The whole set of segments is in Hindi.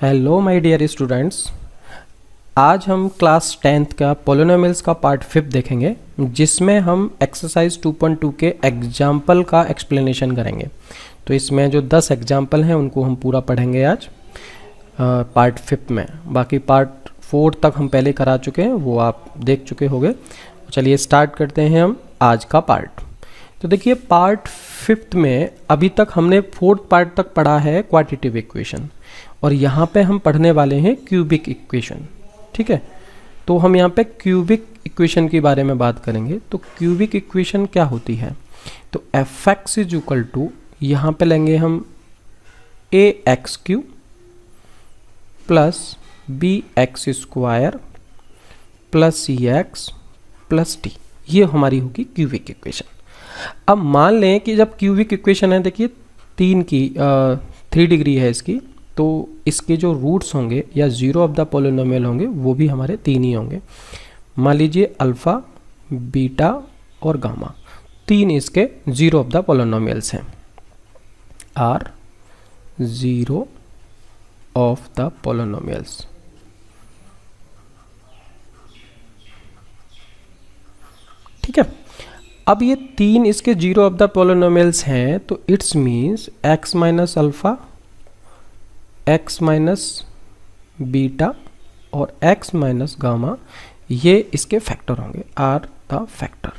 हेलो माय डियर स्टूडेंट्स, आज हम क्लास 10th का पोलिनोमियल्स का पार्ट 5 देखेंगे, जिसमें हम एक्सरसाइज 2.2 के एग्जाम्पल का एक्सप्लेनेशन करेंगे। तो इसमें जो 10 एग्जाम्पल हैं उनको हम पूरा पढ़ेंगे आज पार्ट 5 में। बाकी पार्ट 4 तक हम पहले करा चुके हैं, वो आप देख चुके होंगे। चलिए स्टार्ट करते हैं हम आज का पार्ट। तो देखिए पार्ट 5 में अभी तक हमने 4th पार्ट तक पढ़ा है क्वाड्रेटिक इक्वेशन, और यहाँ पे हम पढ़ने वाले हैं क्यूबिक इक्वेशन। ठीक है, तो हम यहाँ पे क्यूबिक इक्वेशन के बारे में बात करेंगे। तो क्यूबिक इक्वेशन क्या होती है? तो f x is equal to, यहाँ पे लेंगे हम a x cube plus b x square plus c x plus d, ये हमारी होगी क्यूबिक इक्वेशन। अब मान लें कि जब क्यूबिक इक्वेशन है, देखिए 3 डिग्री है इसकी, तो इसके जो रूट्स होंगे या जीरो ऑफ द पोलिनोमियल होंगे वो भी हमारे 3 ही होंगे। मान लीजिए अल्फ़ा, बीटा और गामा, 3 इसके जीरो ऑफ द पोलिनोमियल्स हैं। Are zero of the polynomials. ठीक है, अब ये 3 इसके जीरो ऑफ द पोलिनोमियल्स हैं, तो it's means x minus alpha, x minus beta और एक्स माइनस गामा, ये इसके फैक्टर होंगे, आर द फैक्टर।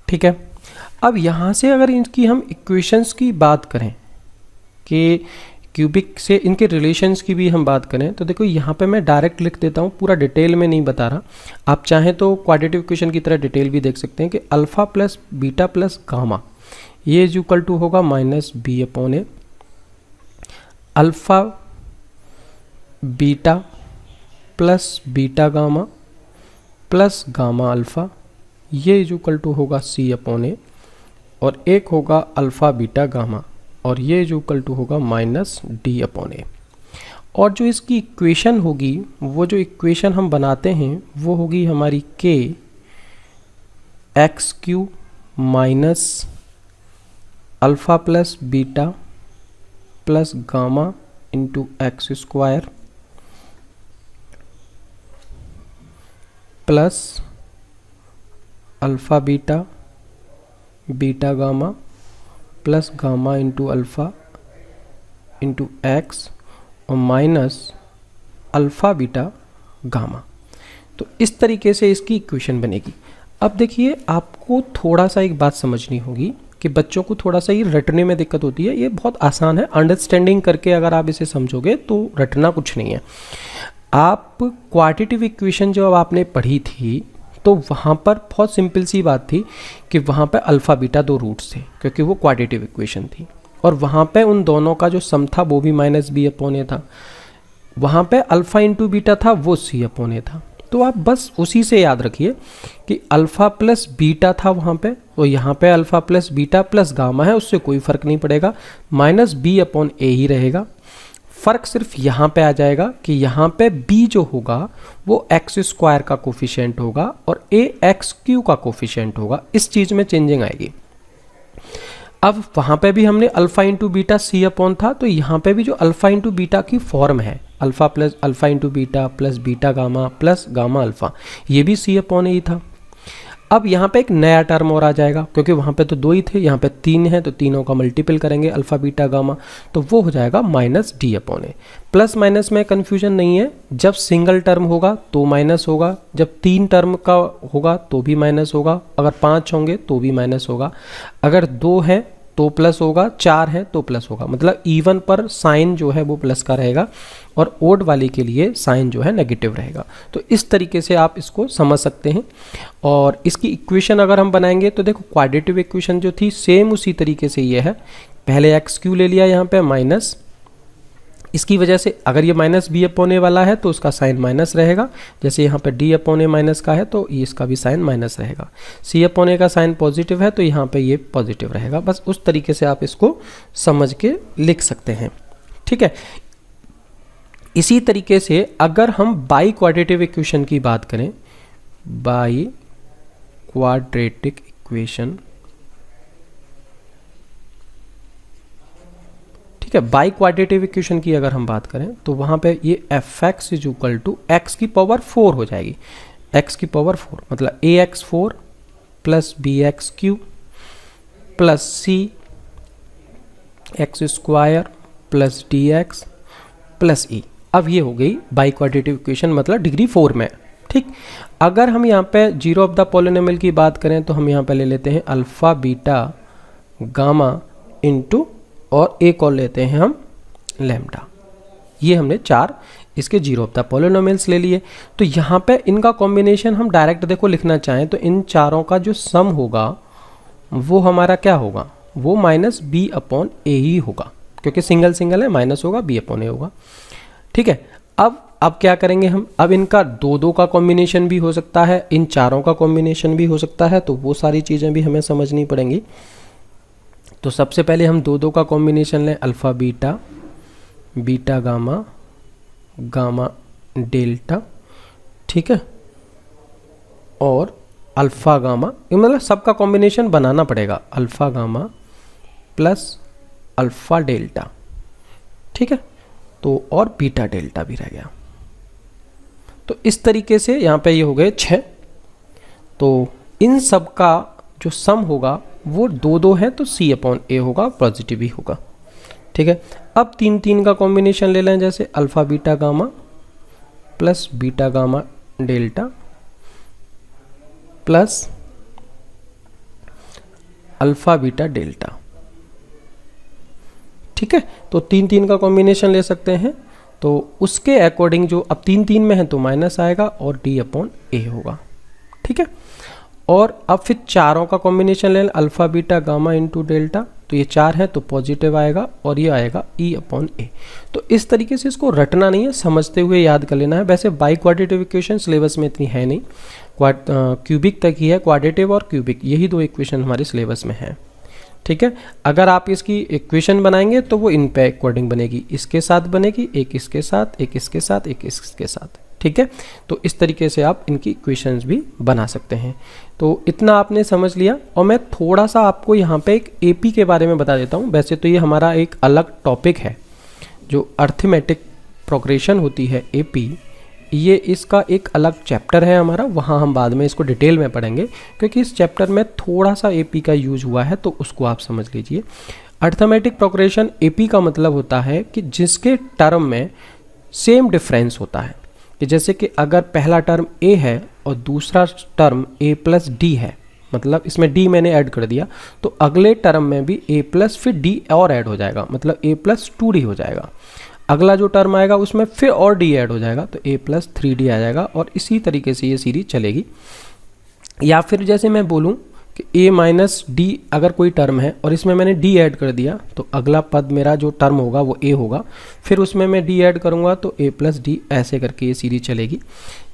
ठीक है, अब यहाँ से अगर इनकी हम इक्वेशंस की बात करें कि क्यूबिक से इनके रिलेशंस की भी हम बात करें, तो देखो यहाँ पे मैं डायरेक्ट लिख देता हूँ, पूरा डिटेल में नहीं बता रहा। आप चाहें तो क्वाड्रेटिक इक्वेशन की तरह डिटेल भी देख सकते हैं कि alpha plus beta plus gamma, ये इज इक्वल टू होगा minus b upon a. Alpha beta plus beta gamma plus gamma alpha, ये इज इक्वल टू होगा सी अपॉन ए। और एक होगा अल्फ़ा बीटा गामा, और ये इज इक्वल टू होगा माइनस डी अपॉन ए। और जो इसकी इक्वेशन होगी, वो जो इक्वेशन हम बनाते हैं वो होगी हमारी के x Q minus alpha plus beta plus gamma into x square plus alpha beta beta gamma plus gamma into alpha into x और माइनस अल्फ़ा बीटा गामा। तो इस तरीके से इसकी इक्वेशन बनेगी। अब देखिए आपको थोड़ा सा एक बात समझनी होगी कि बच्चों को थोड़ा सा ये रटने में दिक्कत होती है। ये बहुत आसान है, अंडरस्टैंडिंग करके अगर आप इसे समझोगे तो रटना कुछ नहीं है। आप क्वाड्रेटिक इक्वेशन जो आपने पढ़ी थी, तो वहाँ पर बहुत सिंपल सी बात थी कि वहाँ पे अल्फ़ा बीटा 2 रूट्स थे, क्योंकि वो क्वाड्रेटिक इक्वेशन थी, और वहाँ पे उन दोनों का जो सम था वो भी माइनस बी अपॉन ए था। वहाँ पे अल्फ़ा इंटू बीटा था, वो सी अपॉन ए था। तो आप बस उसी से याद रखिए कि अल्फ़ा प्लस बीटा था वहाँ पे, और यहाँ पे alpha plus beta plus gamma है, उससे कोई फ़र्क नहीं पड़ेगा, माइनस बी अपॉन ए ही रहेगा। फ़र्क सिर्फ यहाँ पे आ जाएगा कि यहाँ पे b जो होगा वो एक्स स्क्वायर का कोफिशिएंट होगा और a एक्स क्यू का कोफिशिएंट होगा। इस चीज़ में चेंजिंग आएगी। अब वहाँ पे भी हमने अल्फ़ा इंटू बीटा सी अपॉन था, तो यहाँ पे भी जो अल्फ़ा इंटू बीटा की फॉर्म है, alpha plus alpha into beta plus beta gamma plus gamma alpha, ये भी सी अपॉन ही था। अब यहाँ पे एक नया टर्म और आ जाएगा, क्योंकि वहाँ पे तो 2 ही थे, यहाँ पे 3 है, तो तीनों का मल्टीपल करेंगे अल्फ़ा बीटा गामा, तो वो हो जाएगा माइनस डी अपॉन ए। प्लस माइनस में कन्फ्यूजन नहीं है, जब सिंगल टर्म होगा तो माइनस होगा, जब 3 टर्म का होगा तो भी माइनस होगा, अगर 5 होंगे तो भी माइनस होगा, अगर 2 है तो प्लस होगा, 4 है तो प्लस होगा। मतलब इवन पर साइन जो है वो प्लस का रहेगा, और ओड वाले के लिए साइन जो है नेगेटिव रहेगा। तो इस तरीके से आप इसको समझ सकते हैं। और इसकी इक्वेशन अगर हम बनाएंगे तो देखो क्वाड्रेटिक इक्वेशन जो थी सेम उसी तरीके से ये है। पहले एक्स क्यू ले लिया यहाँ पे माइनस, इसकी वजह से अगर ये माइनस बी अपॉन ए वाला है तो उसका साइन माइनस रहेगा, जैसे यहाँ पे डी अपॉन ए माइनस का है तो ये इसका भी साइन माइनस रहेगा। सी अपॉन ए का साइन पॉजिटिव है तो यहाँ पे ये पॉजिटिव रहेगा। बस उस तरीके से आप इसको समझ के लिख सकते हैं। ठीक है, इसी तरीके से अगर हम बाई क्वाड्रेटिक इक्वेशन की बात करें, बाई क्वाड्रेटिक इक्वेशन, ठीक है। बाई क्वाड्रेटिव इक्वेशन की अगर हम बात करें तो वहाँ पे ये f x is equal to x की पावर 4 हो जाएगी, एक्स की पावर 4 मतलब a x 4 plus b x cube plus c x square plus d x plus e. अब ये हो गई बाई क्वाड्रेटिव इक्वेशन मतलब डिग्री 4 में, ठीक। अगर हम यहाँ पे जीरो ऑफ द पॉलिनोमियल की बात करें तो हम यहाँ पे ले लेते हैं अल्फ़ा बीटा गामा इंटू और एक और लेते हैं हम लैम्डा। ये हमने 4 इसके जीरो ऑफ द पॉलिनोमियल्स ले लिए। तो यहाँ पे इनका कॉम्बिनेशन हम डायरेक्ट देखो लिखना चाहें तो इन चारों का जो सम होगा वो हमारा क्या होगा, वो माइनस बी अपॉन ए ही होगा, क्योंकि सिंगल सिंगल है, माइनस होगा बी अपॉन ए होगा, ठीक है। अब क्या करेंगे हम, अब इनका दो का कॉम्बिनेशन भी हो सकता है, इन चारों का कॉम्बिनेशन भी हो सकता है, तो वो सारी चीज़ें भी हमें समझनी पड़ेंगी। तो सबसे पहले हम दो का कॉम्बिनेशन लें, alpha beta, beta gamma, gamma delta, ठीक है, और अल्फ़ा गामा, मतलब सबका कॉम्बिनेशन बनाना पड़ेगा, alpha gamma plus alpha delta, ठीक है। तो और बीटा डेल्टा भी रह गया। तो इस तरीके से यहाँ पे ये हो गए 6। तो इन सब का जो सम होगा वो 2 है, तो सी अपॉन ए होगा, पॉजिटिव ही होगा, ठीक है। अब 3 का कॉम्बिनेशन ले लें, जैसे alpha beta gamma plus beta gamma delta plus alpha beta delta, ठीक है। तो 3 का कॉम्बिनेशन ले सकते हैं, तो उसके अकॉर्डिंग जो अब 3 में है तो माइनस आएगा और डी अपॉन ए होगा, ठीक है। और अब फिर चारों का कॉम्बिनेशन लें, alpha beta gamma into delta, तो ये 4 है तो पॉजिटिव आएगा और ये आएगा ई अपॉन ए। तो इस तरीके से इसको रटना नहीं है, समझते हुए याद कर लेना है। वैसे बाई क्वाड्रेटिव इक्वेशन सिलेबस में इतनी है नहीं, क्यूबिक तक ही है, क्वाड्रेटिव और क्यूबिक यही 2 इक्वेशन हमारे सिलेबस में है, ठीक है। अगर आप इसकी इक्वेशन बनाएंगे तो वो इन पे अकॉर्डिंग बनेगी, इसके साथ बनेगी, एक इसके साथ, एक इसके साथ, एक इसके साथ, ठीक है। तो इस तरीके से आप इनकी इक्वेशंस भी बना सकते हैं। तो इतना आपने समझ लिया, और मैं थोड़ा सा आपको यहाँ पे एक एपी के बारे में बता देता हूँ। वैसे तो ये हमारा एक अलग टॉपिक है, जो अर्थमेटिक प्रोग्रेशन होती है एपी, ये इसका एक अलग चैप्टर है हमारा, वहाँ हम बाद में इसको डिटेल में पढ़ेंगे, क्योंकि इस चैप्टर में थोड़ा सा एपी का यूज हुआ है, तो उसको आप समझ लीजिए। अर्थमेटिक प्रोग्रेशन एपी का मतलब होता है कि जिसके टर्म में सेम डिफरेंस होता है, कि जैसे कि अगर पहला टर्म a है और दूसरा टर्म a प्लस डी है, मतलब इसमें d मैंने ऐड कर दिया, तो अगले टर्म में भी a प्लस फिर d और ऐड हो जाएगा, मतलब a प्लस 2d हो जाएगा। अगला जो टर्म आएगा उसमें फिर और d ऐड हो जाएगा, तो a प्लस 3d आ जाएगा, और इसी तरीके से ये सीरीज चलेगी। या फिर जैसे मैं बोलूँ कि a माइनस डी अगर कोई टर्म है और इसमें मैंने d ऐड कर दिया, तो अगला पद मेरा जो टर्म होगा वो a होगा, फिर उसमें मैं d ऐड करूँगा तो a प्लस डी, ऐसे करके ये सीरीज चलेगी।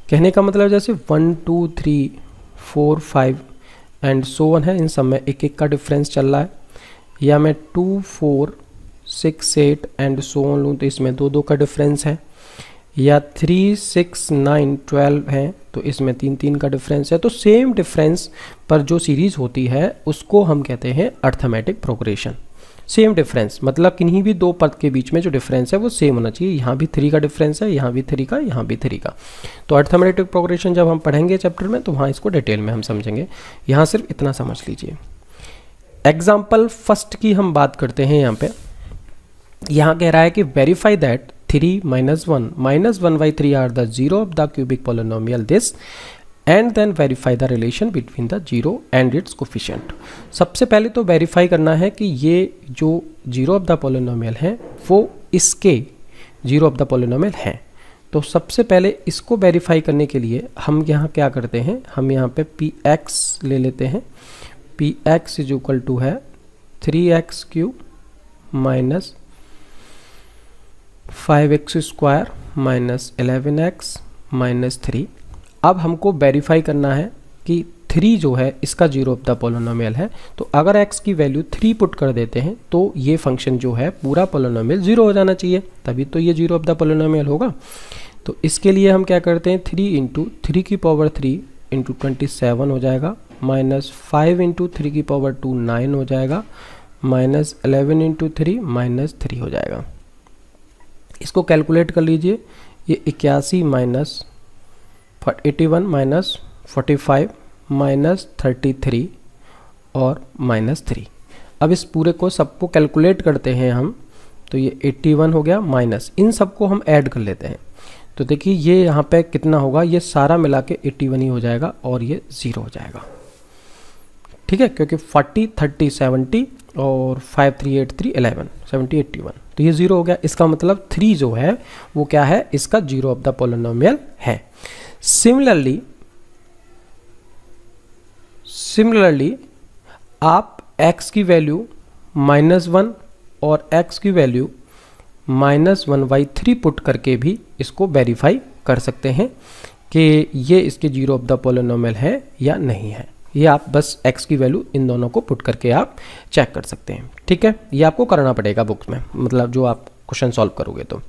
कहने का मतलब जैसे 1 2 3 4 5 एंड सो वन है, इन सब में एक का डिफरेंस चल रहा है। या मैं 2 4 6 8 एंड सो वन लूँ तो इसमें 2 का डिफरेंस है। या 3 6 9 12 है तो इसमें 3 का डिफरेंस है। तो सेम डिफरेंस पर जो सीरीज होती है उसको हम कहते हैं अर्थमेटिक प्रोग्रेशन। सेम डिफरेंस मतलब किन्हीं भी 2 पद के बीच में जो डिफरेंस है वो सेम होना चाहिए। यहाँ भी 3 का डिफरेंस है, यहाँ भी 3 का, यहाँ भी 3 का। तो अर्थमेटिक प्रोग्रेशन जब हम पढ़ेंगे चैप्टर में तो वहाँ इसको डिटेल में हम समझेंगे। यहाँ सिर्फ इतना समझ लीजिए। एग्जाम्पल फर्स्ट की हम बात करते हैं। यहाँ कह रहा है कि verify that 3 minus 1/3 are the zero of the cubic polynomial this, and then verify the relation between the zero and its coefficient। सबसे पहले तो वेरीफाई करना है कि ये जो जीरो ऑफ द पोलिनोमियल है वो इसके जीरो ऑफ द पोलिनोमियल हैं। तो सबसे पहले इसको वेरीफाई करने के लिए हम यहाँ क्या करते हैं, हम यहाँ पे px ले लेते हैं। px इज इक्वल टू है 3x³ minus 5x square minus 11x minus 3। अब हमको वेरीफाई करना है कि 3 जो है इसका जीरो ऑफ द पोलिनोमियल है। तो अगर x की वैल्यू 3 पुट कर देते हैं तो ये फंक्शन जो है पूरा पोलिनोमियल 0 हो जाना चाहिए, तभी तो ये जीरो ऑफ द पोलिनोमियल होगा। तो इसके लिए हम क्या करते हैं, 3 इंटू 3 की पावर 3 इंटू 27 हो जाएगा, माइनस 5 इंटू 3 की पावर 2 9 हो जाएगा, -11 इंटू 3 -3 हो जाएगा। इसको कैलकुलेट कर लीजिए, ये 81 माइनस 81 माइनस 45 माइनस 33 और -3। अब इस पूरे को सबको कैलकुलेट करते हैं हम, तो ये 81 हो गया, माइनस इन सबको हम ऐड कर लेते हैं। तो देखिए ये यहाँ पे कितना होगा, ये सारा मिला के 81 ही हो जाएगा और ये 0 हो जाएगा। ठीक है, क्योंकि 40 30 70 और 5 3 8 3 11 70 81, तो ये 0 हो गया। इसका मतलब 3 जो है वो क्या है, इसका 0 ऑफ द पोलिनोमियल है। सिमिलरली आप x की वैल्यू -1 और x की वैल्यू -1/3 पुट करके भी इसको वेरीफाई कर सकते हैं कि ये इसके 0 ऑफ द पोलिनोमियल है या नहीं है। ये आप बस x की वैल्यू इन दोनों को पुट करके आप चेक कर सकते हैं। ठीक है, ये आपको करना पड़ेगा बुक्स में, मतलब जो आप क्वेश्चन सॉल्व करोगे तो।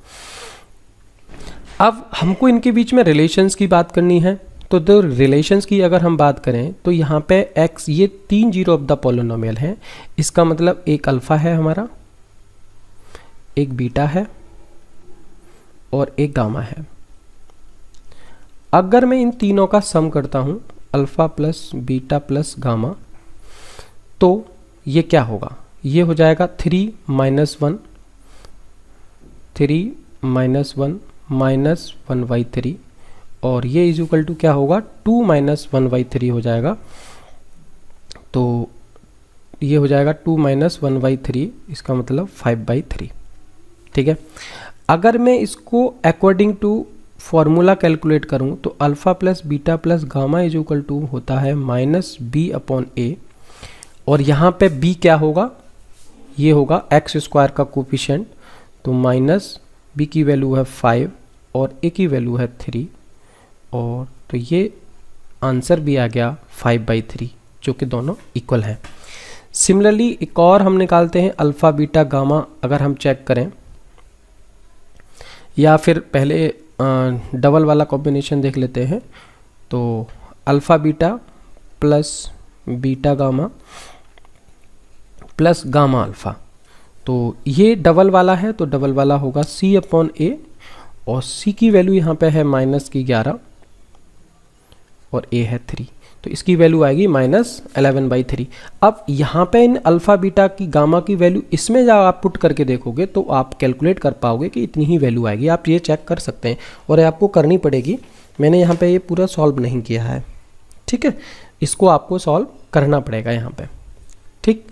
अब हमको इनके बीच में रिलेशंस की बात करनी है। तो द रिलेशंस की अगर हम बात करें तो यहाँ पे x, ये 3 0 ऑफ द पोलिनोमियल है। इसका मतलब एक अल्फा है हमारा, एक बीटा है और एक गामा है। अगर मैं इन तीनों का सम करता हूं, alpha plus beta plus gamma, तो ये क्या होगा, ये हो जाएगा 3 - 1 3 - 1 -1/3 और ये इज इक्वल टू क्या होगा, 2 - 1/3 हो जाएगा। तो ये हो जाएगा 2 - 1/3, इसका मतलब 5/3। ठीक है, अगर मैं इसको अकॉर्डिंग टू फॉर्मूला कैलकुलेट करूं तो alpha plus beta plus gamma is equal to होता है -b/a, और यहाँ पे b क्या होगा, ये होगा x² का कोफिशिएंट। तो b की वैल्यू है 5 और a की वैल्यू है 3, और तो ये आंसर भी आ गया 5/3, जो कि दोनों इक्वल हैं। सिमिलरली एक और हम निकालते हैं अल्फा बीटा गामा। अगर हम चेक करें, या फिर पहले डबल वाला कॉम्बिनेशन देख लेते हैं, तो alpha beta plus beta gamma plus gamma alpha, तो ये डबल वाला है, तो डबल वाला होगा c/a, और c की वैल्यू यहाँ पे है -11 और a है 3, तो इसकी वैल्यू आएगी -11/3। अब यहाँ पे इन अल्फा बीटा की गामा की वैल्यू इसमें जब आप पुट करके देखोगे तो आप कैलकुलेट कर पाओगे कि इतनी ही वैल्यू आएगी। आप ये चेक कर सकते हैं, और आपको करनी पड़ेगी। मैंने यहाँ पे ये पूरा सॉल्व नहीं किया है, ठीक है, इसको आपको सॉल्व करना पड़ेगा यहाँ पे। ठीक,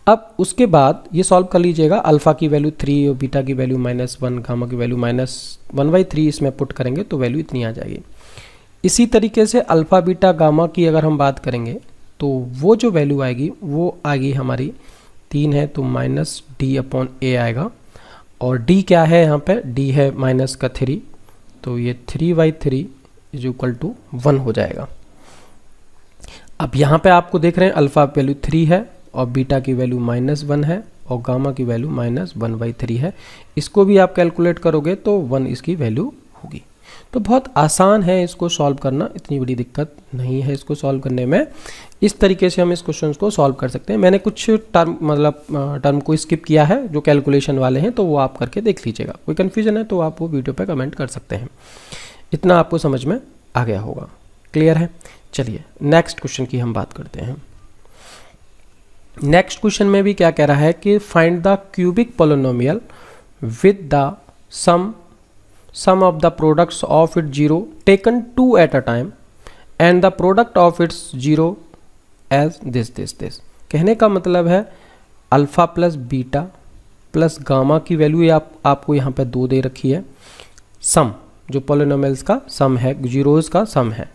अब उसके बाद ये सॉल्व कर लीजिएगा। अल्फा की वैल्यू 3 और बीटा की वैल्यू -1, गामा की वैल्यू -1/3 इसमें पुट करेंगे तो वैल्यू इतनी आ जाएगी। इसी तरीके से अल्फा बीटा गामा की अगर हम बात करेंगे तो वो जो वैल्यू आएगी वो आएगी हमारी 3 है, तो -d/a आएगा, और d क्या है यहाँ पे, d है -3, तो ये 3/3 इज इक्वल टू 1 हो जाएगा। अब यहाँ पे आपको देख रहे हैं अल्फा वैल्यू 3 है और बीटा की वैल्यू -1 है और गामा की वैल्यू -1/3 है। इसको भी आप कैलकुलेट करोगे तो 1 इसकी वैल्यू होगी। तो बहुत आसान है इसको सॉल्व करना, इतनी बड़ी दिक्कत नहीं है इसको सॉल्व करने में। इस तरीके से हम इस क्वेश्चन को सॉल्व कर सकते हैं। मैंने कुछ टर्म को स्किप किया है जो कैलकुलेशन वाले हैं, तो वो आप करके देख लीजिएगा। कोई कन्फ्यूजन है तो आप वो वीडियो पे कमेंट कर सकते हैं। इतना आपको समझ में आ गया होगा, क्लियर है। चलिए नेक्स्ट क्वेश्चन की हम बात करते हैं। नेक्स्ट क्वेश्चन में भी क्या कह रहा है कि find the cubic polynomial with the sum of the products of its 0 taken 2 at a time and the product of its 0 as this। कहने का मतलब है alpha plus beta plus gamma की वैल्यू आपको यहाँ पे 2 दे रखी है। सम जो पोलिनोमियल्स का सम है, जीरोस का सम है,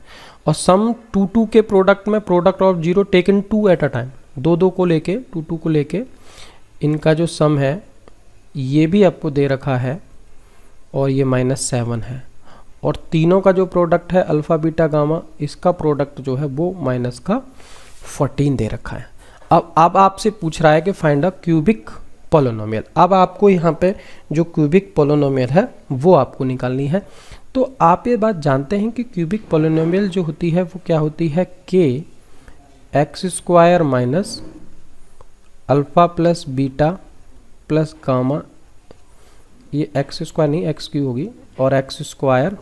और सम 2 के प्रोडक्ट में product of 0 taken 2 at a time, 2 को लेके 2 को लेके इनका जो सम है ये भी आपको दे रखा है, और ये -7 है, और तीनों का जो प्रोडक्ट है अल्फ़ा बीटा गामा, इसका प्रोडक्ट जो है वो -14 दे रखा है। अब आपसे पूछ रहा है कि फाइंड अ क्यूबिक पोलिनोमियल। अब आपको यहाँ पे जो क्यूबिक पोलिनोमियल है वो आपको निकालनी है। तो आप ये बात जानते हैं कि क्यूबिक पोलिनोमियल जो होती है वो क्या होती है, k x² alpha plus beta plus gamma, ये एक्स स्क्वायर नहीं एक्स क्यू होगी, और एक्स स्क्वायर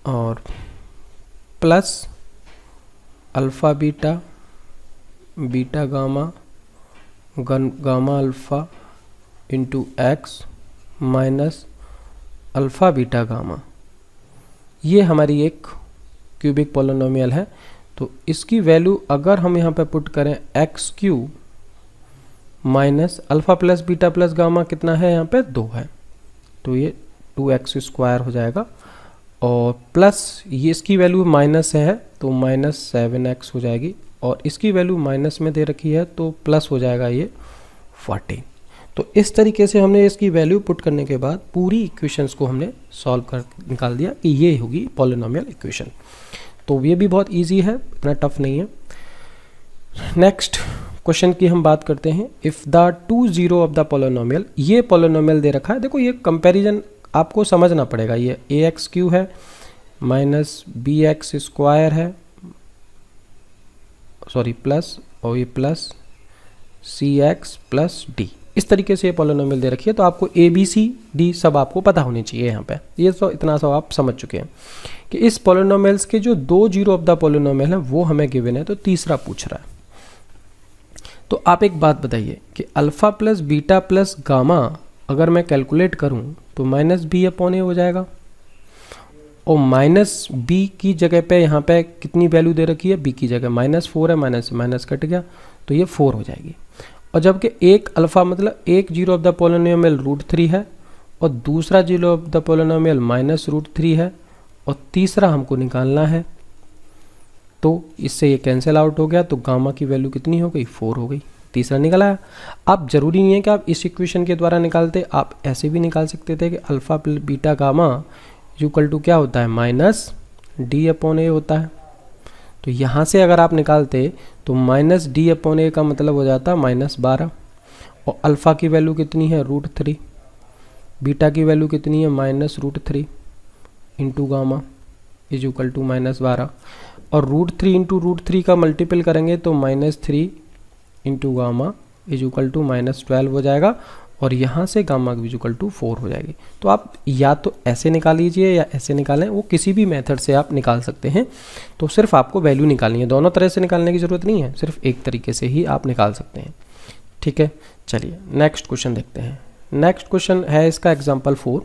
और plus alpha beta beta gamma gamma alpha into x minus alpha beta gamma. ये हमारी एक क्यूबिक पॉलिनोमियल है। तो इसकी वैल्यू अगर हम यहाँ पे पुट करें x Q minus alpha plus beta plus gamma कितना है यहाँ पे 2 है, तो ये 2x स्क्वायर हो जाएगा, और प्लस ये इसकी वैल्यू माइनस है तो माइनस 7x हो जाएगी, और इसकी वैल्यू माइनस में दे रखी है तो प्लस हो जाएगा ये 14। तो इस तरीके से हमने इसकी वैल्यू पुट करने के बाद पूरी इक्वेशंस को हमने सॉल्व कर निकाल दिया कि ये होगी पॉलिनोमियल इक्वेशन। तो ये भी बहुत इजी है, इतना टफ नहीं है। नेक्स्ट क्वेश्चन की हम बात करते हैं। If the 2 0 of the polynomial, ये पॉलिनोमियल दे रखा है, देखो ये कंपैरिजन आपको समझना पड़ेगा। ये ax क्यू है माइनस bx स्क्वायर है, सॉरी प्लस, और ये प्लस cx प्लस d, इस तरीके से ये पॉलिनोमियल दे रखी है। तो आपको a b c d सब आपको पता होनी चाहिए यहाँ पे, ये तो इतना सब आप समझ चुके हैं कि इस पॉलिनोमियल्स के जो 2 0 ऑफ द पॉलिनोमियल है वो हमें गिवन है। तो तीसरा पूछ रहा है। तो आप एक बात बताइए कि alpha plus beta plus gamma अगर मैं कैलकुलेट करूं तो माइनस बी अपॉन ए हो जाएगा, और माइनस बी की जगह पे यहाँ पे कितनी वैल्यू दे रखी है, बी की जगह -4 है, माइनस माइनस कट गया तो ये 4 हो जाएगी। और जबकि एक अल्फ़ा मतलब एक 0 ऑफ द पॉलिनोमियल √3 है, और दूसरा 0 ऑफ द पॉलिनोमियल -√3 है, और तीसरा हमको निकालना है, तो इससे ये कैंसिल आउट हो गया, तो गामा की वैल्यू कितनी हो गई, 4 हो गई, तीसरा निकला। आप जरूरी नहीं है कि आप इस इक्वेशन के द्वारा निकालते, आप ऐसे भी निकाल सकते थे कि alpha beta gamma equal to क्या होता है, माइनस डी अपॉन ए होता है। तो यहाँ से अगर आप निकालते तो माइनस डी अपॉन ए का मतलब हो जाता है -12, और अल्फ़ा की वैल्यू कितनी है, √3, बीटा की वैल्यू कितनी है, -√3 into gamma is equal to -12, और √3 इंटू √3 का मल्टीपल करेंगे तो -3 into gamma is equal to -12 हो जाएगा, और यहाँ से गामा इज इक्वल टू 4 हो जाएगी। तो आप या तो ऐसे निकाल लीजिए या ऐसे निकालें, वो किसी भी मेथड से आप निकाल सकते हैं। तो सिर्फ आपको वैल्यू निकालनी है, दोनों तरह से निकालने की ज़रूरत नहीं है, सिर्फ एक तरीके से ही आप निकाल सकते हैं। ठीक है, चलिए नेक्स्ट क्वेश्चन देखते हैं। नेक्स्ट क्वेश्चन है इसका एग्जाम्पल 4।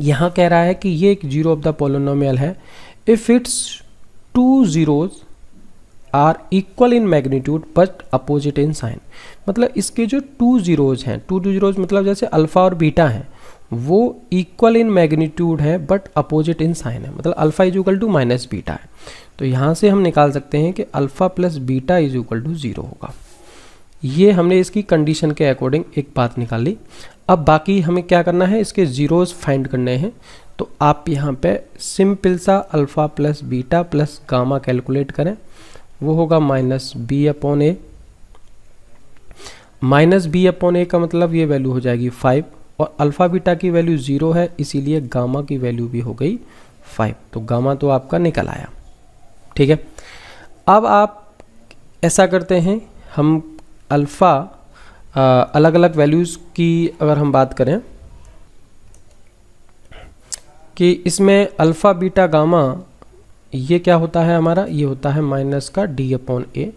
यहाँ कह रहा है कि ये एक 0 ऑफ द पॉलिनोमियल है if its 2 zeros are equal in magnitude but opposite in sign. मतलब इसके जो 2 zeros हैं, 2 zeros मतलब जैसे अल्फ़ा और बीटा हैं, वो इक्वल इन मैग्नीट्यूड है बट अपोजिट इन साइन है, मतलब alpha is equal to minus beta है। तो यहाँ से हम निकाल सकते हैं कि alpha plus beta is equal to 0 होगा। ये हमने इसकी कंडीशन के अकॉर्डिंग एक बात निकाली। अब बाकी हमें क्या करना है, इसके ज़ीरोज़ फाइंड करने हैं। तो आप यहाँ पे सिंपल सा alpha plus beta plus gamma calculate करें, वो होगा -b अपॉन ए। -b अपॉन ए का मतलब ये वैल्यू हो जाएगी 5, और अल्फ़ा बीटा की वैल्यू 0 है, इसीलिए गामा की वैल्यू भी हो गई 5। तो गामा तो आपका निकल आया। ठीक है, अब आप ऐसा करते हैं, हम अल्फ़ा अलग अलग वैल्यूज़ की अगर हम बात करें कि इसमें अल्फ़ा बीटा गामा ये क्या होता है हमारा, ये होता है माइनस का d अपॉन ए,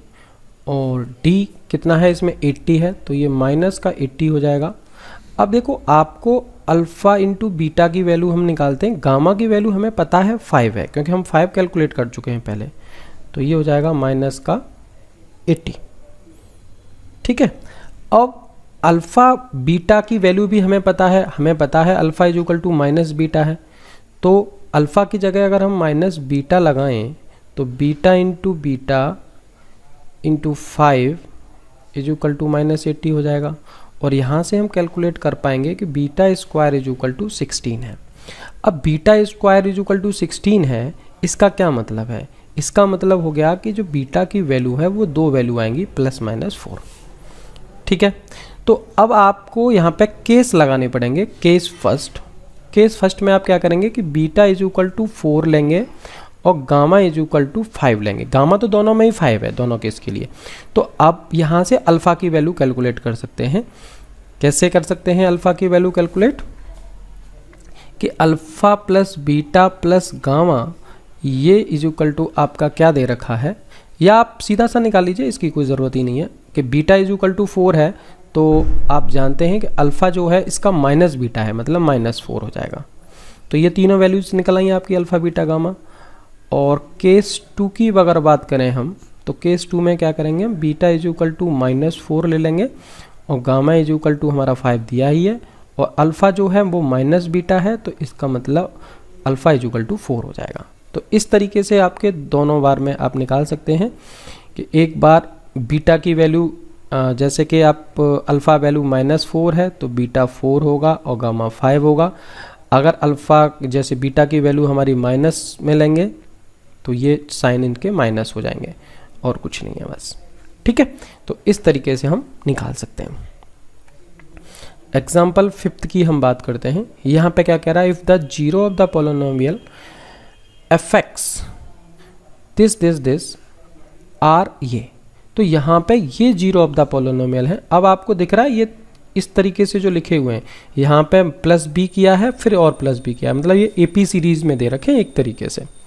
और d कितना है इसमें 80 है, तो ये माइनस का 80 हो जाएगा। अब देखो आपको अल्फ़ा इंटू बीटा की वैल्यू हम निकालते हैं, गामा की वैल्यू हमें पता है 5 है क्योंकि हम 5 कैलकुलेट कर चुके हैं पहले, तो ये हो जाएगा माइनस का 80। ठीक है, अब अल्फ़ा बीटा की वैल्यू भी हमें पता है alpha is equal to minus beta है, तो अल्फ़ा की जगह अगर हम माइनस बीटा लगाएं तो beta into 5 is equal to -80 हो जाएगा, और यहाँ से हम कैलकुलेट कर पाएंगे कि beta square is equal to 16 है। अब beta square is equal to 16 है, इसका क्या मतलब है, इसका मतलब हो गया कि जो बीटा की वैल्यू है वो 2 वैल्यू आएंगी +-4। ठीक है, तो अब आपको यहाँ पे केस लगाने पड़ेंगे। केस फर्स्ट में आप क्या करेंगे कि बीटा इज इक्वल टू 4 लेंगे और गामा इज इक्वल टू 5 लेंगे। गामा तो दोनों में ही 5 है, दोनों केस के लिए। तो आप यहाँ से अल्फ़ा की वैल्यू कैलकुलेट कर सकते हैं। कैसे कर सकते हैं अल्फ़ा की वैल्यू कैलकुलेट? कि alpha plus beta plus gamma ये इज इक्वल टू आपका क्या दे रखा है, या आप सीधा सा निकाल लीजिए, इसकी कोई ज़रूरत ही नहीं है। कि बीटा इज इक्वल टू 4 है, तो आप जानते हैं कि अल्फ़ा जो है इसका माइनस बीटा है, मतलब -4 हो जाएगा। तो ये तीनों वैल्यूज निकल आई आपकी अल्फ़ा बीटा गामा। और केस 2 की अगर बात करें हम, तो केस 2 में क्या करेंगे हम, बीटा इज इक्वल टू -4 ले लेंगे और गामा इज इक्वल टू हमारा 5 दिया ही है, और अल्फ़ा जो है वो माइनस बीटा है, तो इसका मतलब अल्फ़ा इज इक्वल टू 4 हो जाएगा। तो इस तरीके से आपके दोनों बार में आप निकाल सकते हैं कि एक बार बीटा की वैल्यू जैसे कि आप अल्फ़ा वैल्यू -4 है तो बीटा 4 होगा और गामा 5 होगा। अगर अल्फ़ा जैसे बीटा की वैल्यू हमारी माइनस में लेंगे तो ये साइन इनके माइनस हो जाएंगे और कुछ नहीं है बस। ठीक है, तो इस तरीके से हम निकाल सकते हैं। एग्जाम्पल 5 की हम बात करते हैं। यहाँ पे क्या कह रहा है, if the zero of the polynomial effects this are ये, तो यहाँ पे ये जीरो ऑफ द पोलिनोमियल है। अब आपको दिख रहा है ये इस तरीके से जो लिखे हुए हैं, यहाँ पे प्लस बी किया है फिर और प्लस बी किया है, मतलब ये एपी सीरीज में दे रखे हैं एक तरीके से।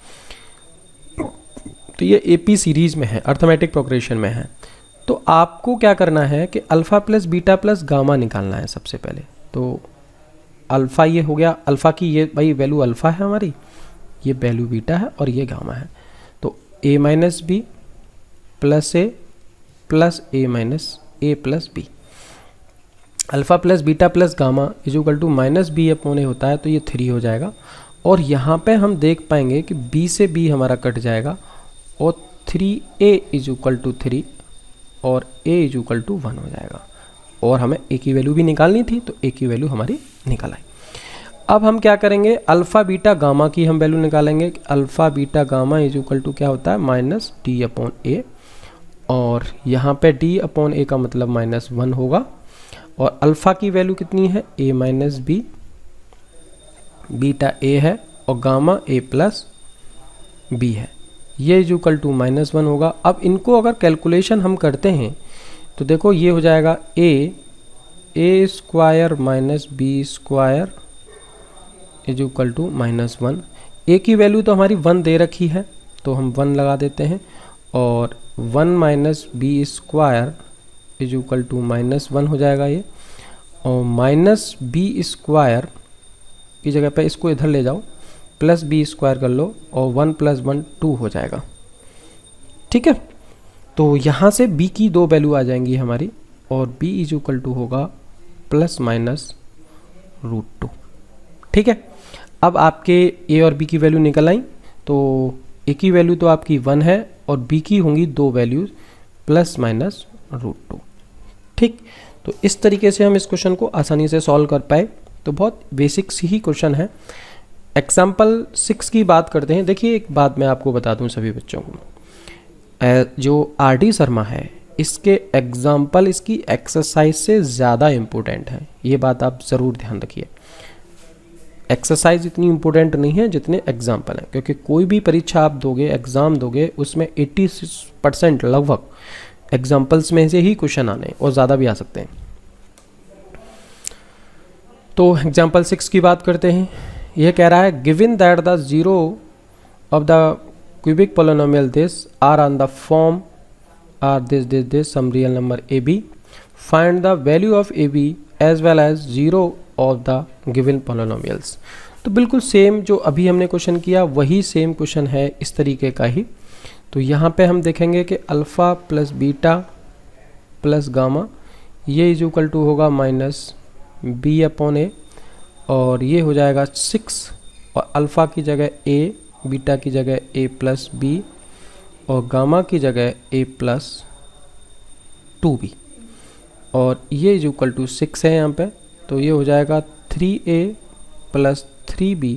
तो ये एपी सीरीज में है, अर्थमेटिक प्रोग्रेशन में है। तो आपको क्या करना है कि alpha plus beta plus gamma निकालना है सबसे पहले। तो अल्फ़ा ये हो गया, अल्फ़ा की ये भाई वैल्यू अल्फ़ा है हमारी, ये वैल्यू बीटा है और ये गामा है। तो a minus b plus a plus a minus a plus b, alpha plus beta plus gamma is equal to -b upon a होता है, तो ये 3 हो जाएगा। और यहाँ पे हम देख पाएंगे कि b से b हमारा कट जाएगा और 3a इज इक्वल टू 3 और a इज इक्वल टू 1 हो जाएगा। और हमें a की वैल्यू भी निकालनी थी, तो a की वैल्यू हमारी निकल आई। अब हम क्या करेंगे, अल्फ़ा बीटा गामा की हम वैल्यू निकालेंगे। Alpha beta gamma is equal to क्या होता है, -d अपॉन ए, और यहाँ पे d अपॉन ए का मतलब -1 होगा। और अल्फ़ा की वैल्यू कितनी है, a minus b, beta a है और गामा a प्लस b है, ये इज इक्वल टू -1 होगा। अब इनको अगर कैलकुलेशन हम करते हैं तो देखो ये हो जाएगा a square minus b square is equal to -1। a की वैल्यू तो हमारी 1 दे रखी है, तो हम 1 लगा देते हैं, और 1 minus b square is equal to -1 हो जाएगा ये। और माइनस बी स्क्वायर की जगह पे इसको इधर ले जाओ, प्लस बी स्क्वायर कर लो, और 1 + 1 2 हो जाएगा। ठीक है, तो यहाँ से b की 2 वैल्यू आ जाएंगी हमारी, और b इज इक्वल टू होगा ±√2। ठीक है, अब आपके a और b की वैल्यू निकल आई। तो a की वैल्यू तो आपकी 1 है और b की होंगी 2 वैल्यूज ±√2। ठीक, तो इस तरीके से हम इस क्वेश्चन को आसानी से सॉल्व कर पाए। तो बहुत बेसिक सी ही क्वेश्चन है। एग्जाम्पल 6 की बात करते हैं। देखिए एक बात मैं आपको बता दूं सभी बच्चों को, जो आर.डी. शर्मा है इसके एग्जाम्पल इसकी एक्सरसाइज से ज़्यादा इम्पोर्टेंट है, ये बात आप ज़रूर ध्यान रखिए। एक्सरसाइज इतनी इम्पोर्टेंट नहीं है जितने एग्जाम्पल हैं, क्योंकि कोई भी परीक्षा आप दोगे, एग्ज़ाम दोगे, उसमें 80% लगभग एग्जाम्पल्स में से ही क्वेश्चन आने और ज़्यादा भी आ सकते हैं। तो एग्जाम्पल 6 की बात करते हैं। यह कह रहा है given that the zero of the cubic polynomial this are on the form are this some real number a b, find the value of a b as well as zero of the given polynomials. तो बिल्कुल सेम जो अभी हमने क्वेश्चन किया वही सेम क्वेश्चन है, इस तरीके का ही। तो यहाँ पे हम देखेंगे कि alpha plus beta plus gamma ये इज इक्वल टू होगा -b अपॉन ए, और ये हो जाएगा 6, और अल्फ़ा की जगह a, बीटा की जगह a प्लस बी, और गामा की जगह a प्लस 2b, और ये इज इक्वल टू 6 है यहाँ पे। तो ये हो जाएगा 3a plus 3b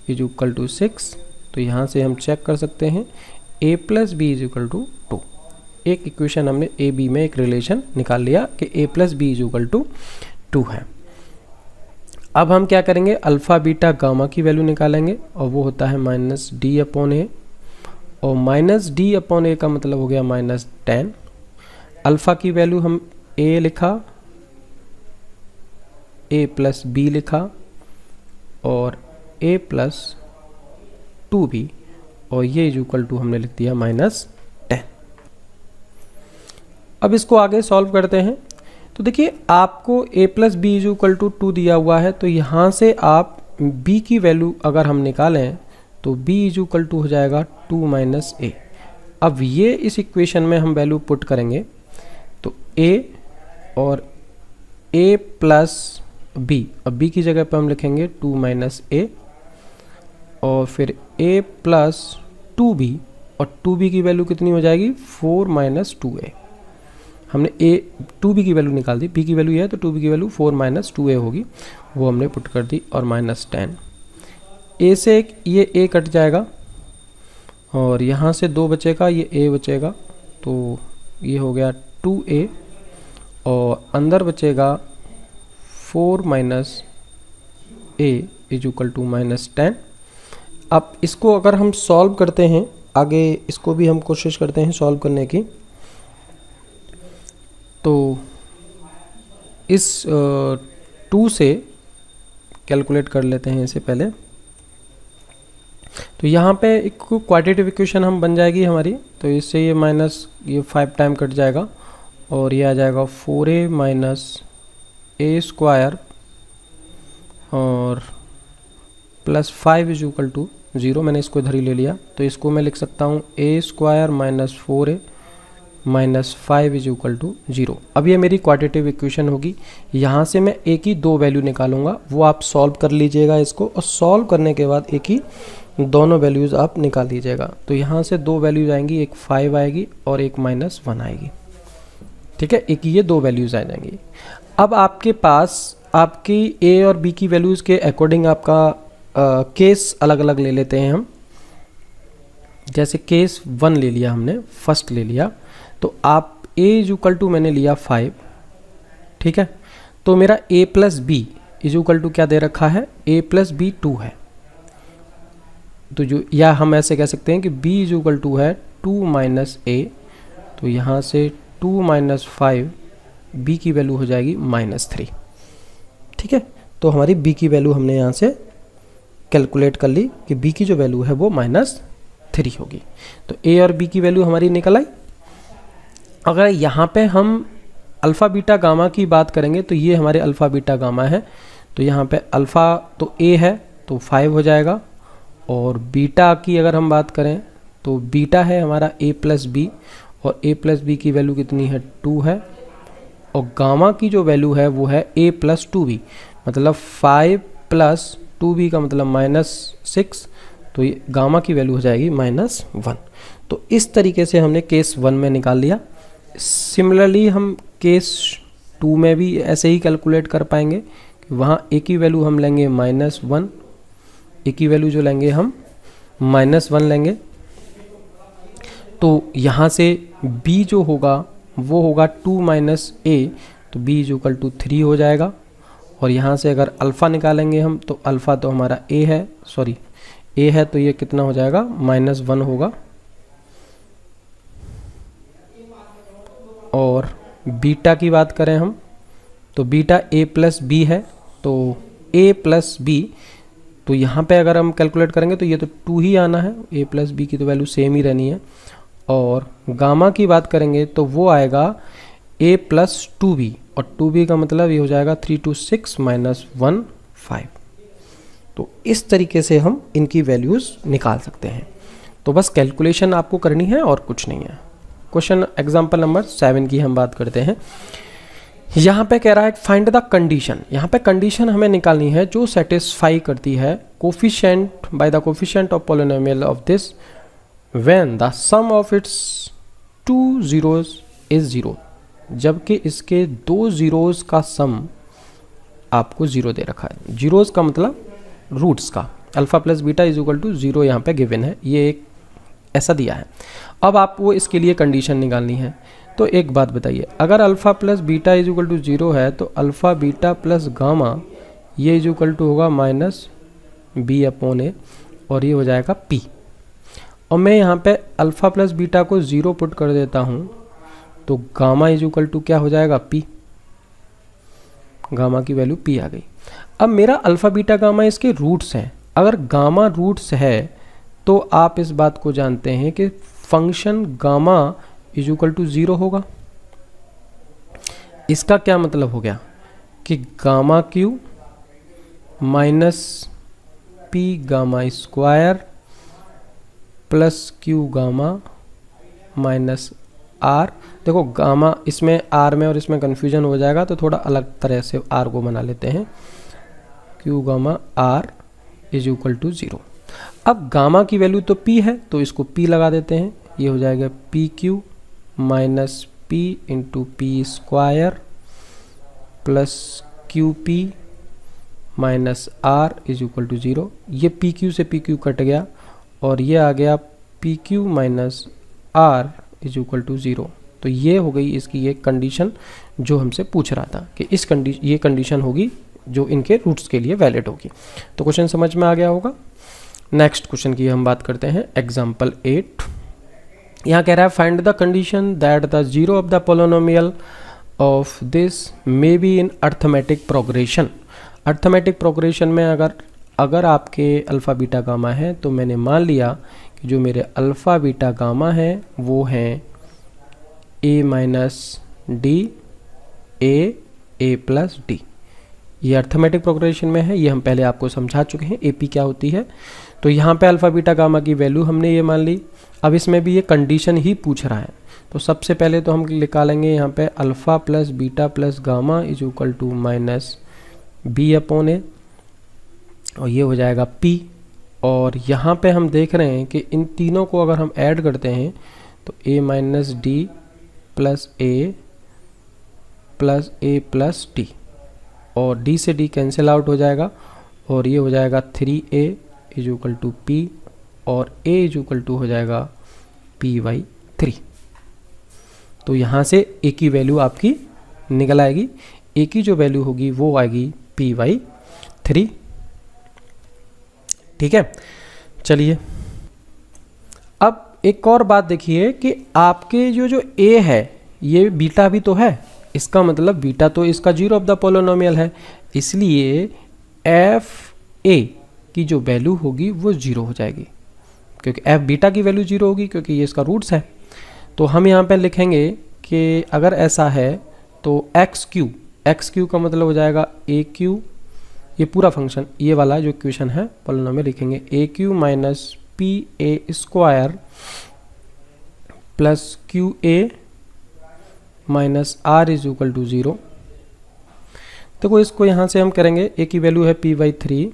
is equal to 6। तो यहाँ से हम चेक कर सकते हैं a plus b is equal to 2। एक इक्वेशन हमने ए बी में एक रिलेशन निकाल लिया कि a plus b is equal to 2 है। अब हम क्या करेंगे, अल्फ़ा बीटा गामा की वैल्यू निकालेंगे और वो होता है -d/a, और -d/a का मतलब हो गया -10। अल्फ़ा की वैल्यू हम a लिखा, a + b लिखा और a + 2b, और ये इक्वल टू हमने लिख दिया -10। अब इसको आगे सॉल्व करते हैं। तो देखिए आपको a + b = 2 दिया हुआ है, तो यहाँ से आप b की वैल्यू अगर हम निकालें तो b = हो जाएगा 2 - a। अब ये इस इक्वेशन में हम वैल्यू पुट करेंगे तो a और a + b, अब b की जगह पर हम लिखेंगे 2 - a, और फिर a + 2b, और 2b की वैल्यू कितनी हो जाएगी 4 - 2a। हमने 2b की वैल्यू निकाल दी, b की वैल्यू ये है तो 2b की वैल्यू 4 - 2a होगी, वो हमने पुट कर दी, और -10। a से ये a कट जाएगा और यहाँ से 2 बचेगा, ये a बचेगा, तो ये हो गया 2a, और अंदर बचेगा 4 - a = -10। अब इसको अगर हम सॉल्व करते हैं, आगे इसको भी हम कोशिश करते हैं सॉल्व करने की, तो इस 2 से कैलकुलेट कर लेते हैं इसे पहले। तो यहाँ पे एक क्वाड्रेटिक इक्वेशन हम बन जाएगी हमारी, तो इससे ये ये 5 टाइम कट जाएगा और ये आ जाएगा 4a - a² और +5 = 0। मैंने इसको इधर ही ले लिया, तो इसको मैं लिख सकता हूँ a² - 4a -5 = 0। अब ये मेरी क्वाड्रेटिक इक्वेशन होगी। यहाँ से मैं a की 2 वैल्यू निकालूंगा, वो आप सॉल्व कर लीजिएगा इसको, और सॉल्व करने के बाद a की दोनों वैल्यूज़ आप निकाल लीजिएगा। तो यहाँ से 2 वैल्यूज़ आएंगी, एक 5 आएगी और एक -1 आएगी, ठीक है, एक ये 2 वैल्यूज़ आ जाएंगी। अब आपके पास आपकी a और b की वैल्यूज़ के अकॉर्डिंग आपका केस अलग अलग ले लेते हैं हम। जैसे केस 1 ले लिया हमने, फर्स्ट ले लिया, तो आप a = मैंने लिया 5, ठीक है, तो मेरा a + b = क्या दे रखा है, a + b 2 है, तो जो, या हम ऐसे कह सकते हैं कि b = है 2 - a, तो यहाँ से 2 - 5, b की वैल्यू हो जाएगी -3, ठीक है। तो हमारी b की वैल्यू हमने यहाँ से कैलकुलेट कर ली कि b की जो वैल्यू है वो -3 होगी। तो a और b की वैल्यू हमारी निकल आई। अगर यहाँ पे हम अल्फ़ा बीटा गामा की बात करेंगे तो ये हमारे अल्फ़ा बीटा गामा है, तो यहाँ पे अल्फ़ा तो a है तो 5 हो जाएगा, और बीटा की अगर हम बात करें तो बीटा है हमारा a + b, और a + b की वैल्यू कितनी है 2 है, और गामा की जो वैल्यू है वो है a + 2b, मतलब 5 + 2b का मतलब -6, तो ये गामा की वैल्यू हो जाएगी -1। तो इस तरीके से हमने केस 1 में निकाल लिया। सिमिलरली हम केस 2 में भी ऐसे ही कैलकुलेट कर पाएंगे कि वहाँ a की वैल्यू हम लेंगे -1, a की वैल्यू जो लेंगे हम -1 लेंगे, तो यहाँ से b जो होगा वो होगा 2 - a, तो b = 3 हो जाएगा, और यहाँ से अगर अल्फ़ा निकालेंगे हम तो अल्फ़ा तो हमारा a है, सॉरी a है, तो ये कितना हो जाएगा -1 होगा, और बीटा की बात करें हम तो बीटा a + b है, तो a + b, तो यहाँ पे अगर हम कैलकुलेट करेंगे तो ये तो 2 ही आना है, a + b की तो वैल्यू सेम ही रहनी है। और गामा की बात करेंगे तो वो आएगा a + 2b, और 2b का मतलब ये हो जाएगा 3 × 6 - 1 5। तो इस तरीके से हम इनकी वैल्यूज़ निकाल सकते हैं। तो बस कैलकुलेशन आपको करनी है और कुछ नहीं है। क्वेश्चन एग्जाम्पल नंबर 7 की हम बात करते हैं। यहाँ पे कह रहा है फाइंड द कंडीशन। यहाँ पे कंडीशन हमें निकालनी है जो सेटिस्फाई करती है coefficient by the coefficient of polynomial of this when the sum of its 2 zeros is 0, जबकि इसके 2 zeros का सम आपको 0 दे रखा है। जीरोस का मतलब रूट्स का, अल्फा + बीटा = 0 यहाँ पे गिवन है, ये एक ऐसा दिया है। अब आपको इसके लिए कंडीशन निकालनी है। तो एक बात बताइए, अगर अल्फ़ा + बीटा = 0 है तो अल्फ़ा बीटा + गामा ये इज इक्वल टू होगा माइनस बी अपॉन ए, और ये हो जाएगा पी। और मैं यहाँ पे अल्फ़ा प्लस बीटा को 0 पुट कर देता हूँ, तो गामा इज इक्वल टू क्या हो जाएगा, पी। गामा की वैल्यू पी आ गई। अब मेरा अल्फ़ा बीटा गामा इसके रूट्स हैं। अगर गामा रूट्स है तो आप इस बात को जानते हैं कि function gamma is equal to 0 होगा। इसका क्या मतलब हो गया कि gamma q minus p gamma square plus q gamma minus r. देखो गामा इसमें आर में और इसमें कन्फ्यूजन हो जाएगा, तो थोड़ा अलग तरह से आर को बना लेते हैं। Q gamma r is equal to 0। अब गामा की वैल्यू तो पी है, तो इसको पी लगा देते हैं। ये हो जाएगा p q minus p into p square plus q p minus r is equal to 0। ये पी क्यू से पी क्यू कट गया और ये आ गया p q minus r is equal to 0। तो ये हो गई इसकी ये कंडीशन जो हमसे पूछ रहा था कि ये कंडीशन होगी जो इनके रूट्स के लिए वैलिड होगी। तो क्वेश्चन समझ में आ गया होगा। नेक्स्ट क्वेश्चन की हम बात करते हैं, एग्जाम्पल 8। यहाँ कह रहा है find the condition that the zero of the polynomial of this may be in arithmetic progression. Arithmetic progression में अगर आपके अल्फ़ा बीटा गामा है, तो मैंने मान लिया कि जो मेरे अल्फ़ा बीटा गामा है वो हैं a minus d a plus d. ये अर्थमेटिक प्रोग्रेशन में है, ये हम पहले आपको समझा चुके हैं ए पी क्या होती है। तो यहाँ पे अल्फ़ा बीटा गामा की वैल्यू हमने ये मान ली। अब इसमें भी ये कंडीशन ही पूछ रहा है, तो सबसे पहले तो हम निकालेंगे यहाँ पे alpha plus beta plus gamma is equal to minus b upon a, और ये हो जाएगा पी। और यहाँ पे हम देख रहे हैं कि इन तीनों को अगर हम ऐड करते हैं तो a minus d plus a plus D, और डी से डी कैंसिल आउट हो जाएगा, और ये हो जाएगा 3a is equal to p, और a इज इक्वल टू हो जाएगा p/3। तो यहाँ से a की वैल्यू आपकी निकल आएगी। a की जो वैल्यू होगी वो आएगी p/3। ठीक है, चलिए अब एक और बात देखिए कि आपके जो a है ये बीटा भी तो है, इसका मतलब बीटा तो इसका जीरो ऑफ द पोलिनोमियल है, इसलिए एफ ए की जो वैल्यू होगी वो 0 हो जाएगी, क्योंकि एफ बीटा की वैल्यू 0 होगी क्योंकि ये इसका रूट्स है। तो हम यहाँ पे लिखेंगे कि अगर ऐसा है तो एक्स क्यू का मतलब हो जाएगा ए क्यू, ये पूरा फंक्शन ये वाला जो इक्वेशन है पोलिनोमियल लिखेंगे a cube minus p a square plus q a minus r is equal to 0। देखो इसको यहाँ से हम करेंगे, ए की वैल्यू है p/3,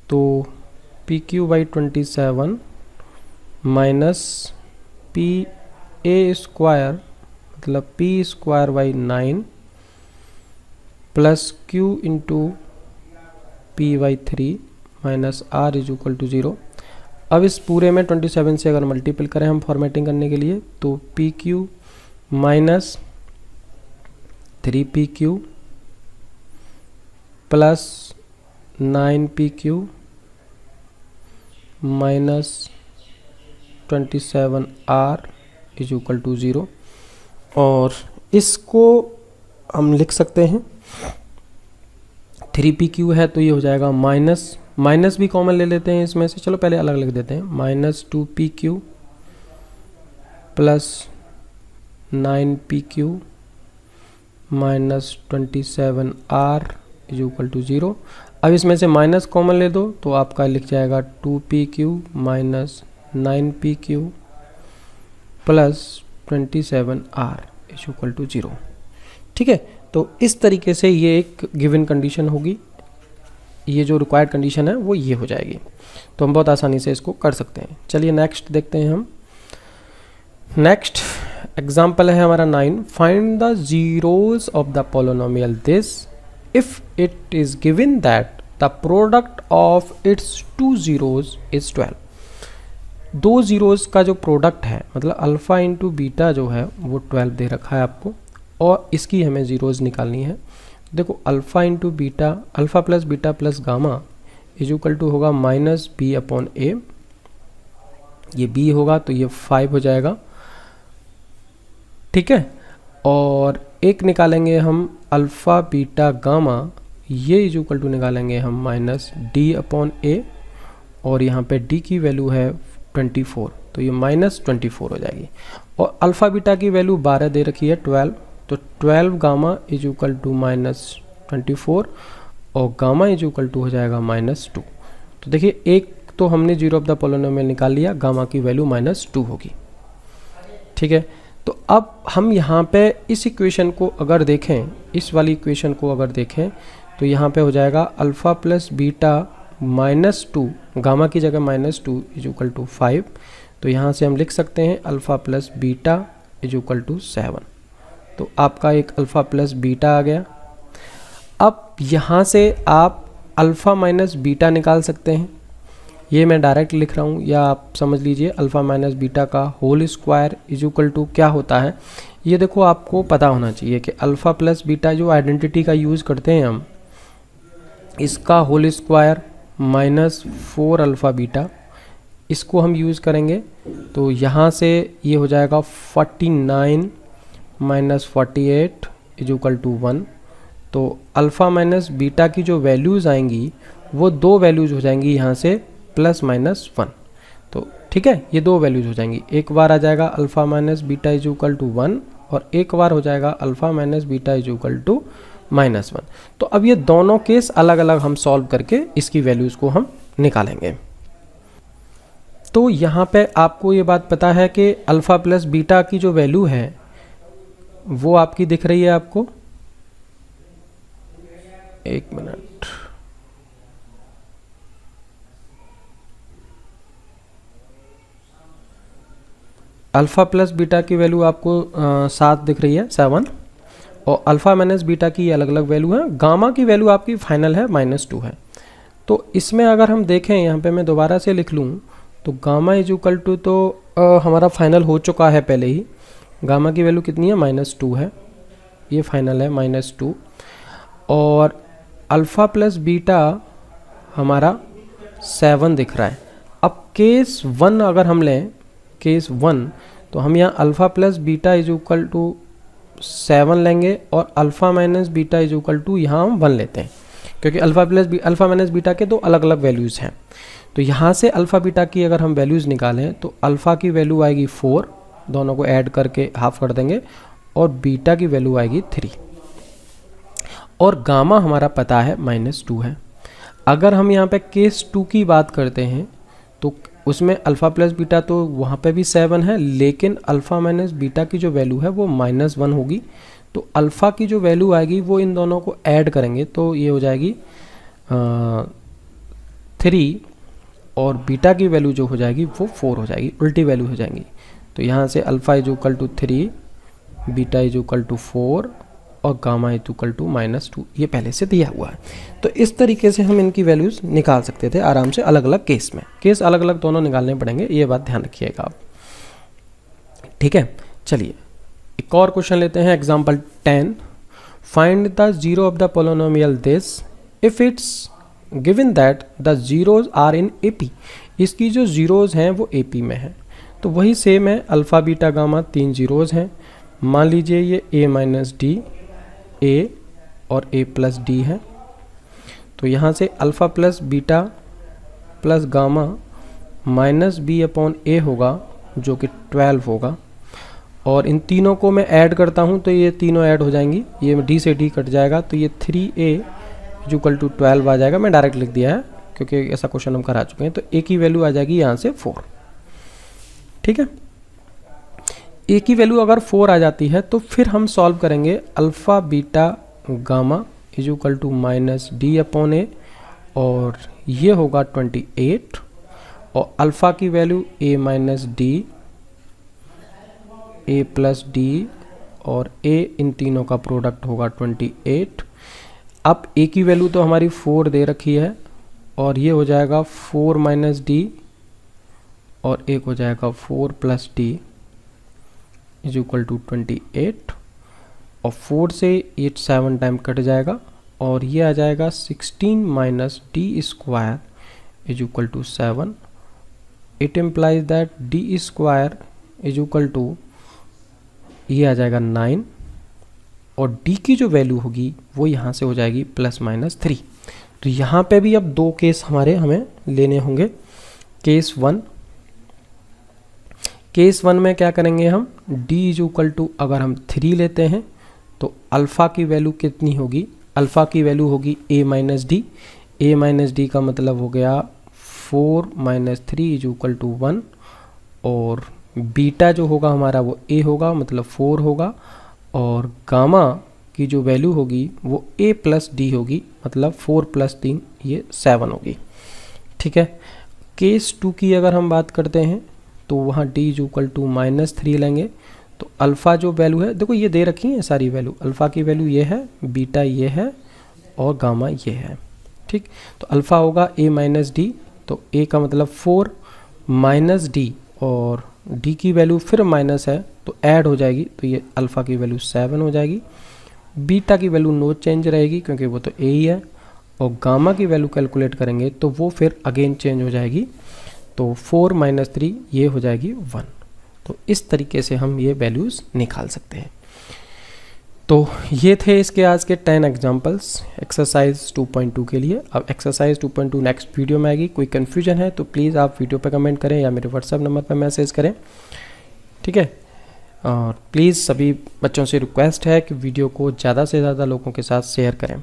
तो p cube by 27 minus p a square मतलब p square by 9 plus q into p/3 minus r is equal to 0। अब इस पूरे में 27 से अगर मल्टीपल करें हम फॉर्मेटिंग करने के लिए, तो p q minus 3pq plus 9pq minus 27r is equal to 0। और इसको हम लिख सकते हैं 3pq है तो ये हो जाएगा माइनस भी कॉमन ले लेते हैं इसमें से, चलो पहले अलग लिख देते हैं, minus 2pq plus 9pq minus 27r is equal to 0। अब इसमें से माइनस कॉमन ले दो तो आपका लिख जाएगा 2pq minus 9pq plus 27r is equal to 0। ठीक है, तो इस तरीके से ये एक गिवन कंडीशन होगी, ये जो रिक्वायर्ड कंडीशन है वो ये हो जाएगी। तो हम बहुत आसानी से इसको कर सकते हैं। चलिए नेक्स्ट देखते हैं हम। नेक्स्ट एग्जाम्पल है हमारा 9, find the zeros of the polynomial this if it is given that the product of its 2 zeros is 12। 2 zeros का जो प्रोडक्ट है मतलब अल्फा इंटू बीटा जो है वो 12 दे रखा है आपको, और इसकी हमें जीरोज निकालनी है। देखो alpha into beta, alpha plus beta plus gamma is equal to होगा माइनस बी अपॉन ए। ये बी होगा तो ये 5 हो जाएगा, ठीक है। और एक निकालेंगे हम अल्फ़ा बीटा गामा, ये इज इक्वल टू निकालेंगे हम माइनस डी अपॉन ए, और यहाँ पे डी की वैल्यू है 24, तो ये माइनस 24 हो जाएगी। और अल्फ़ा बीटा की वैल्यू 12 दे रखी है 12, तो 12 gamma is equal to minus 24 और गामा इज इक्वल टू हो जाएगा माइनस 2। तो देखिए एक तो हमने जीरो ऑफ द पॉलिनोमियल निकाल लिया, गामा की वैल्यू माइनस 2 होगी, ठीक है। तो अब हम यहाँ पे इस इक्वेशन को अगर देखें, इस वाली इक्वेशन को अगर देखें तो यहाँ पे हो जाएगा alpha plus beta minus 2, gamma की जगह माइनस 2 इज इक्वल टू 5। तो यहाँ से हम लिख सकते हैं alpha plus beta is equal to 7। तो आपका एक अल्फ़ा प्लस बीटा आ गया। अब यहाँ से आप अल्फ़ा माइनस बीटा निकाल सकते हैं, ये मैं डायरेक्ट लिख रहा हूँ, या आप समझ लीजिए अल्फ़ा माइनस बीटा का whole square is equal to क्या होता है। ये देखो आपको पता होना चाहिए कि अल्फ़ा प्लस बीटा जो आइडेंटिटी का यूज़ करते हैं हम, इसका whole square minus 4 alpha beta, इसको हम यूज़ करेंगे तो यहाँ से ये हो जाएगा 49 माइनस 48 इज इक्वल टू 1। तो अल्फ़ा माइनस बीटा की जो वैल्यूज़ आएंगी वो दो वैल्यूज़ हो जाएंगी यहाँ से प्लस माइनस 1। तो ठीक है, ये दो वैल्यूज़ हो जाएंगी, एक बार आ जाएगा alpha minus beta is equal to 1 और एक बार हो जाएगा alpha minus beta is equal to minus 1। तो अब ये दोनों केस अलग अलग हम सॉल्व करके इसकी वैल्यूज़ को हम निकालेंगे। तो यहाँ पे आपको ये बात पता है कि अल्फ़ा प्लस बीटा की जो वैल्यू है वो आपकी दिख रही है आपको, एक मिनट, अल्फ़ा प्लस बीटा की वैल्यू आपको 7 दिख रही है 7, और अल्फ़ा माइनस बीटा की अलग अलग वैल्यू है। गामा की वैल्यू आपकी फाइनल है -2 है। तो इसमें अगर हम देखें, यहाँ पे मैं दोबारा से लिख लूँ तो गामा इज इक्वल टू तो हमारा फाइनल हो चुका है पहले ही, गामा की वैल्यू कितनी है -2 है, ये फाइनल है -2। और अल्फ़ा प्लस बीटा हमारा 7 दिख रहा है। अब केस 1 अगर हम लें, केस 1, तो हम यहाँ alpha plus beta is equal to 7 लेंगे और alpha minus beta is equal to यहाँ हम 1 लेते हैं, क्योंकि अल्फ़ा माइनस बीटा के दो अलग अलग वैल्यूज़ हैं। तो यहाँ से अल्फ़ा बीटा की अगर हम वैल्यूज़ निकालें तो अल्फ़ा की वैल्यू आएगी 4, दोनों को ऐड करके हाफ कर देंगे, और बीटा की वैल्यू आएगी 3, और गामा हमारा पता है -2 है। अगर हम यहाँ पे केस 2 की बात करते हैं तो उसमें अल्फ़ा प्लस बीटा तो वहाँ पे भी 7 है, लेकिन अल्फ़ा माइनस बीटा की जो वैल्यू है वो -1 होगी। तो अल्फ़ा की जो वैल्यू आएगी वो इन दोनों को ऐड करेंगे तो ये हो जाएगी 3, और बीटा की वैल्यू जो हो जाएगी वो 4 हो जाएगी, उल्टी वैल्यू हो जाएंगी। तो यहाँ से alpha is equal to 3, beta is equal to 4 और गामा इज इक्वल टू -2, ये पहले से दिया हुआ है। तो इस तरीके से हम इनकी वैल्यूज़ निकाल सकते थे आराम से, अलग अलग केस में। केस अलग अलग दोनों निकालने पड़ेंगे, ये बात ध्यान रखिएगा आप, ठीक है। चलिए एक और क्वेश्चन लेते हैं, example 10। Find the zero of the polynomial this if it's given that the zeros are in AP। इसकी जो जीरोज हैं वो AP में है। तो वही सेम है, अल्फ़ा बीटा गामा 3 जीरोज हैं। मान लीजिए ये A माइनस डी, A और A प्लस डी है। तो यहाँ से alpha plus beta plus gamma minus B upon A होगा, जो कि 12 होगा। और इन तीनों को मैं ऐड करता हूँ तो ये तीनों ऐड हो जाएंगी, ये D से D कट जाएगा, तो ये 3A इक्वल टू 12 आ जाएगा। मैं डायरेक्ट लिख दिया है क्योंकि ऐसा क्वेश्चन हम करा चुके हैं। तो A की वैल्यू आ जाएगी यहाँ से 4, ठीक है। A की वैल्यू अगर 4 आ जाती है तो फिर हम सॉल्व करेंगे alpha beta gamma is equal to -D upon A, और ये होगा 28, और अल्फ़ा की value A minus D, A plus D और A, इन तीनों का प्रोडक्ट होगा 28। अब A की वैल्यू तो हमारी 4 दे रखी है, और ये हो जाएगा 4 माइनस डी, और एक हो जाएगा 4 plus D is equal to 28। और 4 से ये 7 टाइम कट जाएगा और ये आ जाएगा 16 minus D square is equal to 7. It implies that D square is equal to ये आ जाएगा 9 और d की जो वैल्यू होगी वो यहाँ से हो जाएगी ±3. तो यहाँ पे भी अब दो केस हमें लेने होंगे. केस वन में क्या करेंगे हम, d इज इक्वल टू अगर हम 3 लेते हैं तो अल्फ़ा की वैल्यू कितनी होगी, अल्फ़ा की वैल्यू होगी a minus D. a minus D का मतलब हो गया 4 माइनस 3 इज इक्वल टू 1 और बीटा जो होगा हमारा वो a होगा मतलब 4 होगा और गामा की जो वैल्यू होगी वो a प्लस डी होगी मतलब 4 प्लस 3 ये 7 होगी. ठीक है. केस 2 की अगर हम बात करते हैं तो वहाँ d इज इक्वल टू -3 लेंगे तो अल्फ़ा जो वैल्यू है, देखो ये दे रखी है सारी वैल्यू, अल्फ़ा की वैल्यू ये है, बीटा ये है और गामा ये है. ठीक. तो अल्फ़ा होगा a माइनस डी, तो a का मतलब 4 माइनस डी और d की वैल्यू फिर माइनस है तो ऐड हो जाएगी तो ये अल्फ़ा की वैल्यू 7 हो जाएगी. बीटा की वैल्यू नो चेंज रहेगी क्योंकि वो तो a ही है और गामा की वैल्यू कैलकुलेट करेंगे तो वो फिर अगेन चेंज हो जाएगी तो 4 माइनस 3 ये हो जाएगी 1. तो इस तरीके से हम ये वैल्यूज़ निकाल सकते हैं. तो ये थे इसके आज के 10 एग्जांपल्स एक्सरसाइज 2.2 के लिए. अब एक्सरसाइज 2.2 नेक्स्ट वीडियो में आएगी. कोई कन्फ्यूजन है तो प्लीज़ आप वीडियो पे कमेंट करें या मेरे व्हाट्सएप नंबर पे मैसेज करें. ठीक है. और प्लीज़ सभी बच्चों से रिक्वेस्ट है कि वीडियो को ज़्यादा से ज़्यादा लोगों के साथ शेयर करें.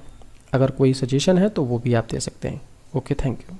अगर कोई सजेशन है तो वो भी आप दे सकते हैं. Okay, thank you.